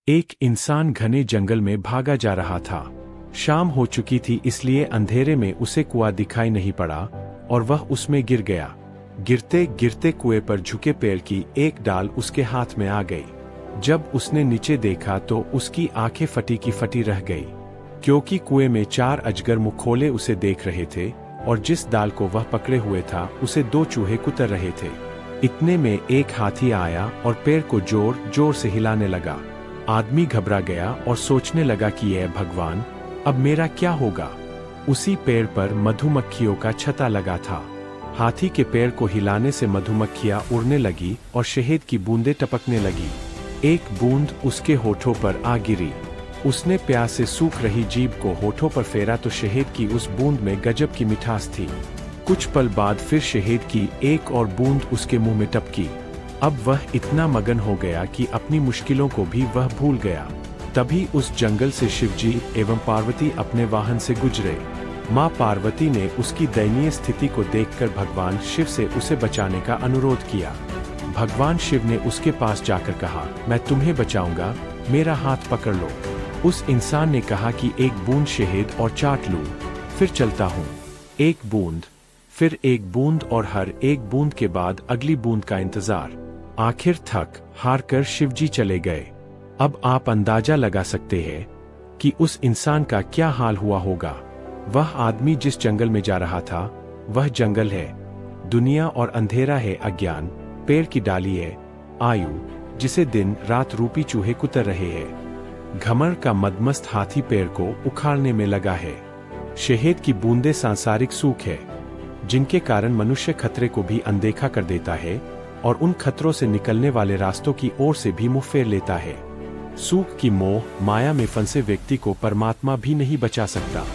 एक इंसान घने जंगल में भागा जा रहा था। शाम हो चुकी थी, इसलिए अंधेरे में उसे कुआं दिखाई नहीं पड़ा और वह उसमें गिर गया। गिरते गिरते कुएं पर झुके पेड़ की एक डाल उसके हाथ में आ गई। जब उसने नीचे देखा तो उसकी आंखें फटी की फटी रह गई, क्योंकि कुएं में 4 अजगर मुंह खोले उसे देख रहे थे और जिस डाल को वह पकड़े हुए था उसे 2 चूहे कुतर रहे थे। इतने में एक हाथी आया और पेड़ को जोर जोर से हिलाने लगा। आदमी घबरा गया और सोचने लगा कि यह भगवान, अब मेरा क्या होगा। उसी पेड़ पर मधुमक्खियों का छत्ता लगा था। हाथी के पेड़ को हिलाने से मधुमक्खियां उड़ने लगी और शहद की बूंदें टपकने लगी। एक बूंद उसके होठों पर आ गिरी। उसने प्यास से सूख रही जीभ को होठों पर फेरा तो शहद की उस बूंद में गजब की मिठास थी। कुछ पल बाद फिर शहद की एक और बूंद उसके मुंह में टपकी। अब वह इतना मगन हो गया कि अपनी मुश्किलों को भी वह भूल गया। तभी उस जंगल से शिवजी एवं पार्वती अपने वाहन से गुजरे। मां पार्वती ने उसकी दयनीय स्थिति को देखकर भगवान शिव से उसे बचाने का अनुरोध किया। भगवान शिव ने उसके पास जाकर कहा, मैं तुम्हें बचाऊंगा, मेरा हाथ पकड़ लो। उस इंसान ने कहा कि एक बूंद शहद और चाट लूं, फिर चलता हूं। एक बूंद, फिर एक बूंद और हर एक बूंद के बाद अगली बूंद का इंतजार। आखिर थक हार कर शिवजी चले गए। अब आप अंदाजा लगा सकते हैं कि उस इंसान का क्या हाल हुआ होगा। वह आदमी जिस जंगल में जा रहा था वह जंगल है दुनिया और अंधेरा है अज्ञान। पेड़ की डाली है आयु, जिसे दिन रात रूपी चूहे कुतर रहे हैं। घमंड का मदमस्त हाथी पेड़ को उखाड़ने में लगा है। शहद की बूंदें सांसारिक सूख है, जिनके कारण मनुष्य खतरे को भी अनदेखा कर देता है और उन खतरों से निकलने वाले रास्तों की ओर से भी मुंह फेर लेता है। सूख की मोह माया में फंसे व्यक्ति को परमात्मा भी नहीं बचा सकता।